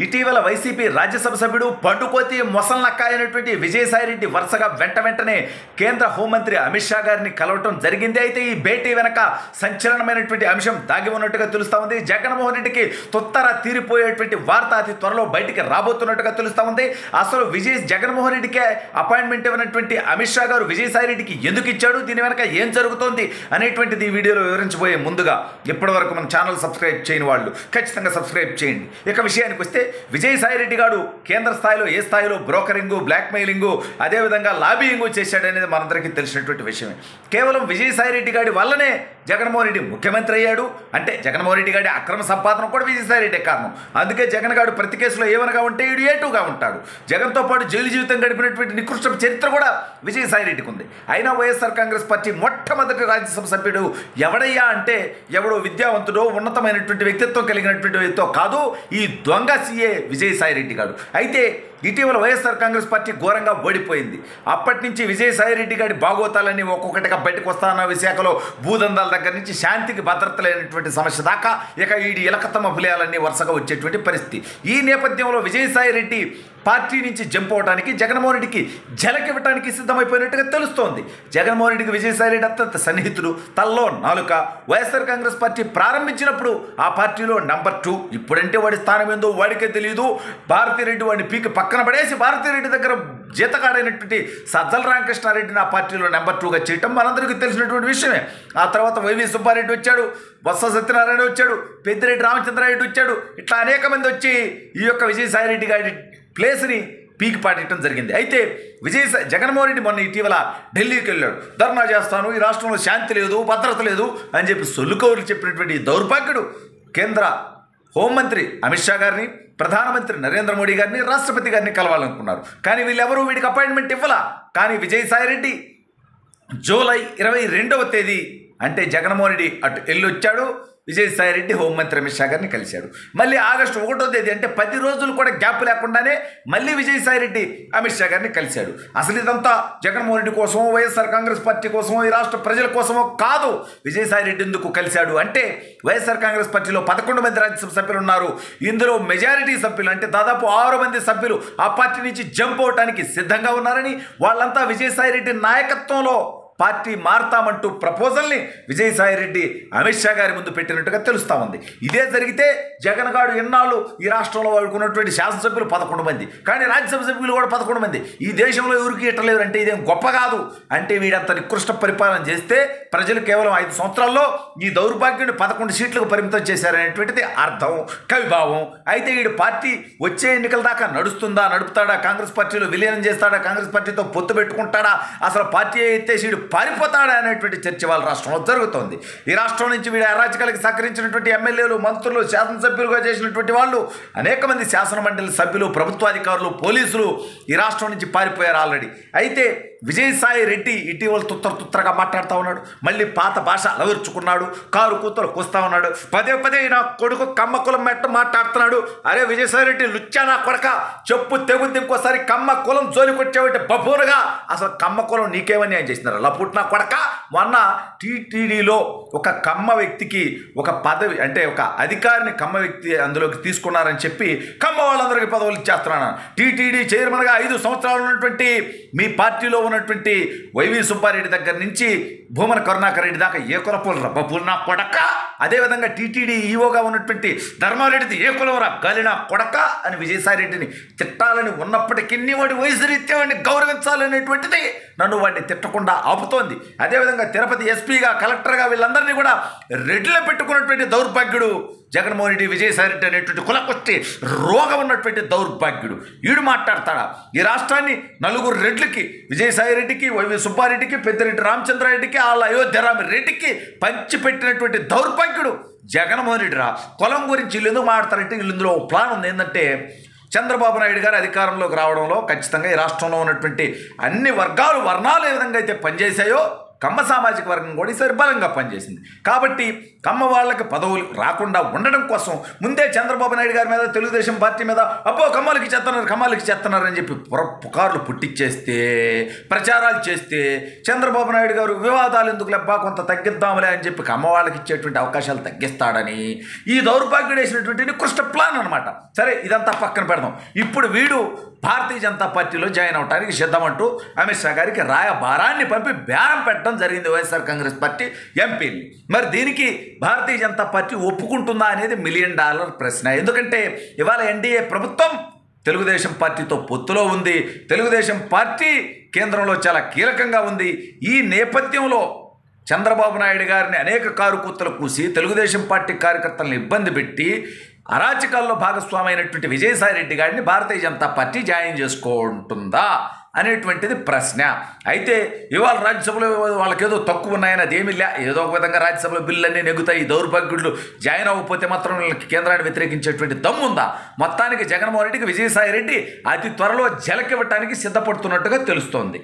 ఇటీవల వైసీపీ రాజ్యసభ సభ్యుడు పండుకోతి మొసల్నక్క అయినటువంటి విజయసాయిరెడ్డి వరుసగా వెంటనే కేంద్ర హోంమంత్రి అమిత్ షా గారిని కలవటం జరిగింది. అయితే ఈ భేటీ వెనక సంచలనమైనటువంటి అంశం దాగి ఉన్నట్టుగా తెలుస్తా ఉంది. జగన్మోహన్ రెడ్డికి తొత్తర తీరిపోయేటువంటి వార్త అతి త్వరలో బయటికి రాబోతున్నట్టుగా తెలుస్తా ఉంది. అసలు జగన్మోహన్ రెడ్డికే అపాయింట్మెంట్ ఇవ్వనటువంటి అమిత్ షా గారు విజయసాయిరెడ్డికి ఎందుకు ఇచ్చాడు, దీని వెనక ఏం జరుగుతోంది అనేటువంటిది ఈ వీడియోలో వివరించబోయే ముందుగా ఇప్పటి వరకు మన ఛానల్ సబ్స్క్రైబ్ చేయని వాళ్ళు ఖచ్చితంగా సబ్స్క్రైబ్ చేయండి. ఇక విషయానికి వస్తే విజయసాయిరెడ్డి గారు కేంద్ర స్థాయిలో ఏ స్థాయిలో బ్రోకరింగు, బ్లాక్మెయిలింగు, అదేవిధంగా లాబియింగు చేశాడనేది మనందరికీ తెలిసినటువంటి విషయమే. కేవలం విజయసాయిరెడ్డి గారి వల్లనే జగన్మోహన్ రెడ్డి ముఖ్యమంత్రి అయ్యాడు. అంటే జగన్మోహన్ రెడ్డి గారి అక్రమ సంపాదన కూడా విజయసాయిరెడ్డి కారణం. అందుకే జగన్ గారు ప్రతి కేసులో ఏమనగా ఉంటే ఈడు ఏటుగా ఉంటాడు. జగన్తో పాటు జైలు జీవితం గడిపినటువంటి నికృష్ట చరిత్ర కూడా విజయసాయిరెడ్డికి ఉంది. అయినా వైఎస్ఆర్ కాంగ్రెస్ పార్టీ మొట్టమొదటి రాజ్యసభ సభ్యుడు ఎవడయ్యా అంటే ఎవడో విద్యావంతుడో ఉన్నతమైనటువంటి వ్యక్తిత్వం కలిగినటువంటి వ్యక్తితో కాదు, ఈ దొంగ సీఏ విజయసాయిరెడ్డి గారు. అయితే ఇటీవల వైఎస్ఆర్ కాంగ్రెస్ పార్టీ ఘోరంగా ఓడిపోయింది. అప్పటి నుంచి విజయసాయిరెడ్డి గారి బాగోతాలన్నీ ఒక్కొక్కటిగా బయటకు వస్తాన్న విశాఖలో భూదందాల దగ్గర నుంచి శాంతికి భద్రత లేనటువంటి సమస్య దాకా ఇక ఈ ఇలకతమ్మ ఫిలియాలన్నీ వరుసగా వచ్చేటువంటి పరిస్థితి. ఈ నేపథ్యంలో విజయసాయిరెడ్డి పార్టీ నుంచి జంప్ అవడానికి జగన్మోహన్ రెడ్డికి జలకివ్వడానికి సిద్ధమైపోయినట్టుగా తెలుస్తోంది. జగన్మోహన్ రెడ్డికి విజయసాయిరెడ్డి అత్యంత సన్నిహితుడు, తల్లో నాలుక. వైఎస్ఆర్ కాంగ్రెస్ పార్టీ ప్రారంభించినప్పుడు ఆ పార్టీలో నెంబర్ 2. ఇప్పుడంటే వాడి స్థానం ఏందో వాడికే తెలియదు. భారతిరెడ్డి వాడిని పీకి పక్కన పడేసి భారతిరెడ్డి దగ్గర జీతకాడైనటువంటి సజ్జల రామకృష్ణారెడ్డిని ఆ పార్టీలో నెంబర్ 2గా చేయటం మనందరికీ తెలిసినటువంటి విషయమే. ఆ తర్వాత వైవి సుబ్బారెడ్డి వచ్చాడు, బొత్స సత్యనారాయణ వచ్చాడు, పెద్దిరెడ్డి రామచంద్రారెడ్డి వచ్చాడు. ఇట్లా అనేక మంది వచ్చి ఈ యొక్క విజయసాయిరెడ్డి గారి ప్లేస్ని పీకి పాటేయటం జరిగింది. అయితే జగన్మోహన్ రెడ్డి మొన్న ఇటీవల ఢిల్లీకి వెళ్ళాడు. ధర్నా చేస్తాను, ఈ రాష్ట్రంలో శాంతి లేదు, భద్రత లేదు అని చెప్పి సొల్లుకౌరులు చెప్పినటువంటి దౌర్భాగ్యుడు కేంద్ర హోంమంత్రి అమిత్ షా గారిని, ప్రధానమంత్రి నరేంద్ర మోడీ గారిని, రాష్ట్రపతి గారిని కలవాలనుకున్నారు. కానీ వీళ్ళెవరూ వీడికి అపాయింట్మెంట్ ఇవ్వాల. కానీ విజయసాయిరెడ్డి జూలై 22వ తేదీ అంటే జగన్మోహన్ రెడ్డి అటు వెళ్ళొచ్చాడు. విజయసాయిరెడ్డి హోంమంత్రి అమిత్ షా గారిని కలిశాడు. మళ్ళీ ఆగస్టు 1వ తేదీ అంటే 10 రోజులు కూడా గ్యాప్ లేకుండానే మళ్ళీ విజయసాయిరెడ్డి అమిత్ షా గారిని కలిశాడు. అసలు ఇదంతా జగన్మోహన్ రెడ్డి కోసమో, వైఎస్ఆర్ కాంగ్రెస్ పార్టీ కోసమో, ఈ రాష్ట్ర ప్రజల కోసమో కాదు. విజయసాయిరెడ్డి ఎందుకు కలిశాడు అంటే వైఎస్ఆర్ కాంగ్రెస్ పార్టీలో 11 మంది రాజ్యసభ సభ్యులు ఉన్నారు. ఇందులో మెజారిటీ సభ్యులు అంటే దాదాపు 6 మంది సభ్యులు ఆ పార్టీ నుంచి జంప్ అవడానికి సిద్ధంగా ఉన్నారని, వాళ్ళంతా విజయసాయిరెడ్డి నాయకత్వంలో పార్టీ మారుతామంటూ ప్రపోజల్ని విజయసాయిరెడ్డి అమిత్ షా గారి ముందు పెట్టినట్టుగా తెలుస్తూ ఉంది. ఇదే జరిగితే జగన్ గారు ఎన్నాళ్ళు ఈ రాష్ట్రంలో వాడుకున్నటువంటి శాసనసభ్యులు 11 మంది, కానీ రాజ్యసభ సభ్యులు కూడా 11 మంది. ఈ దేశంలో ఎవరికి ఇట్టలేరు అంటే ఇదేం గొప్ప కాదు. అంటే వీడంత నికృష్ట పరిపాలన చేస్తే ప్రజలు కేవలం 5 సంవత్సరాల్లో ఈ దౌర్భాగ్యుని 11 సీట్లకు పరిమితం చేశారనేటువంటిది అర్థం, కవిభావం. అయితే వీడు పార్టీ వచ్చే ఎన్నికల దాకా నడుపుతాడా, కాంగ్రెస్ పార్టీలో విలీనం చేస్తాడా, కాంగ్రెస్ పార్టీతో పొత్తు పెట్టుకుంటాడా, అసలు పార్టీ అయితే వీడు పారిపోతాడా అనేటువంటి చర్చ వాళ్ళ రాష్ట్రంలో జరుగుతోంది. ఈ రాష్ట్రం నుంచి వీడి అరాచకాలకు సహకరించినటువంటి ఎమ్మెల్యేలు, మంత్రులు, శాసనసభ్యులుగా చేసినటువంటి వాళ్ళు, అనేక మంది శాసన మండలి సభ్యులు, ప్రభుత్వాధికారులు, పోలీసులు ఈ రాష్ట్రం నుంచి పారిపోయారు ఆల్రెడీ. అయితే విజయసాయిరెడ్డి ఇటీవల తుత్తరగా మాట్లాడుతూ ఉన్నాడు. మళ్ళీ పాత భాష అలవర్చుకున్నాడు, కారు కూతలు కూస్తా ఉన్నాడు. పదే నా కొడుకు కమ్మ కులం మాట్లాడుతున్నాడు. అరే విజయసాయిరెడ్డి లుచ్చా నా కొడక, చెప్పు తెగుద్ది ఇంకోసారి కమ్మ కులం జోలికొచ్చావంటే బబూరుగా. అసలు కమ్మ కులం నీకేమని ఆయన చేసినారు లపుట్నా కొడక. మొన్న టీటీడీలో ఒక కమ్మ వ్యక్తికి ఒక పదవి అంటే ఒక అధికారిని కమ్మ వ్యక్తి అందులోకి తీసుకున్నారని చెప్పి కమ్మ వాళ్ళందరికీ పదవులు ఇచ్చేస్తున్నాను. టీటీడీ చైర్మన్గా 5 సంవత్సరాలు ఉన్నటువంటి మీ పార్టీలో ఉన్నటువంటి వైవి సుబ్బారెడ్డి దగ్గర నుంచి భూమన కరుణాకర్ రెడ్డి దాకా ఏ కులపులు రబ్బపూర్ణ కొడక, అదేవిధంగా టీటీడీ ఈవోగా ఉన్నటువంటి ధర్మారెడ్డిది ఏ కులవరా గలినా కొడక అని విజయసాయిరెడ్డిని తిట్టాలని ఉన్నప్పటికీ వాడి వయసు రీత్యా వాడిని గౌరవించాలనేటువంటిది నన్ను వాడిని తిట్టకుండా ఆపుతోంది. అదేవిధంగా తిరుపతి ఎస్పీగా, కలెక్టర్గా వీళ్ళందరినీ కూడా రెడ్లో పెట్టుకున్నటువంటి దౌర్భాగ్యుడు జగన్మోహన్ రెడ్డి, విజయసాయిరెడ్డి అనేటువంటి కులకొచ్చి రోగం ఉన్నటువంటి దౌర్భాగ్యుడు. వీడు మాట్లాడతాడా? ఈ రాష్ట్రాన్ని 4 రెడ్లకి, విజయసాయిరెడ్డికి, వైవి సుబ్బారెడ్డికి, పెద్దిరెడ్డి రామచంద్రారెడ్డికి, వాళ్ళ అయోధ్యరామ రెడ్డికి పంచిపెట్టినటువంటి దౌర్భాగ్యుడు జగన్మోహన్ రెడ్డి రా. కులం గురించి వీళ్ళు ఎందుకు మాట్లాడతారంటే ఇందులో ప్లాన్ ఉంది. ఏంటంటే చంద్రబాబు నాయుడు గారు అధికారంలోకి రావడంలో ఖచ్చితంగా ఈ రాష్ట్రంలో ఉన్నటువంటి అన్ని వర్ణాలు ఏ విధంగా అయితే పనిచేశాయో కమ్మ సామాజిక వర్గం కూడా ఈసారి బలంగా పనిచేసింది. కాబట్టి కమ్మ వాళ్ళకి పదవులు రాకుండా ఉండడం కోసం ముందే చంద్రబాబు నాయుడు గారి మీద, తెలుగుదేశం పార్టీ మీద అబ్బో కమ్మలకి చేస్తున్నారు అని చెప్పి పుకార్లు పుట్టించేస్తే, ప్రచారాలు చేస్తే చంద్రబాబు నాయుడు గారు వివాదాలు ఎందుకు లెబ్బా కొంత తగ్గిద్దాంలే అని చెప్పి కమ్మ వాళ్ళకి ఇచ్చేటువంటి అవకాశాలు తగ్గిస్తాడని ఈ దౌర్భాగ్యుడు వేసినటువంటి నికృష్ట ప్లాన్ అనమాట. సరే, ఇదంతా పక్కన పెడదాం. ఇప్పుడు వీడు భారతీయ జనతా పార్టీలో జాయిన్ అవడానికి సిద్ధమంటూ అమిత్ షా గారికి రాయబారాన్ని పంపి బేరం పెట్టడం జరిగింది వైఎస్ఆర్ కాంగ్రెస్ పార్టీ ఎంపీలు. మరి దీనికి భారతీయ జనతా పార్టీ ఒప్పుకుంటుందా అనేది $1 మిలియన్ ప్రశ్న. ఎందుకంటే ఇవాళ ఎన్డీఏ ప్రభుత్వం తెలుగుదేశం పార్టీతో పొత్తులో ఉంది. తెలుగుదేశం పార్టీ కేంద్రంలో చాలా కీలకంగా ఉంది. ఈ నేపథ్యంలో చంద్రబాబు నాయుడు గారిని అనేక కారుకూతలు కూసి తెలుగుదేశం పార్టీ కార్యకర్తలను ఇబ్బంది పెట్టి అరాచకాల్లో భాగస్వామి అయినటువంటి విజయసాయిరెడ్డి గారిని భారతీయ జనతా పార్టీ జాయిన్ చేసుకుంటుందా అనేటువంటిది ప్రశ్న. అయితే ఇవాళ రాజ్యసభలో వాళ్ళకేదో తక్కువ ఉన్నాయని అదేమీ లే, ఏదో ఒక విధంగా రాజ్యసభలో బిల్లులన్నీ నెగ్గుతాయి. దౌర్భాగ్యులు జాయిన్ అవ్వకపోతే మాత్రం వీళ్ళకి కేంద్రాన్ని వ్యతిరేకించేటువంటి దమ్ముందా? మొత్తానికి జగన్మోహన్ రెడ్డికి విజయసాయిరెడ్డి అతి త్వరలో జలకివ్వటానికి సిద్ధపడుతున్నట్టుగా తెలుస్తోంది.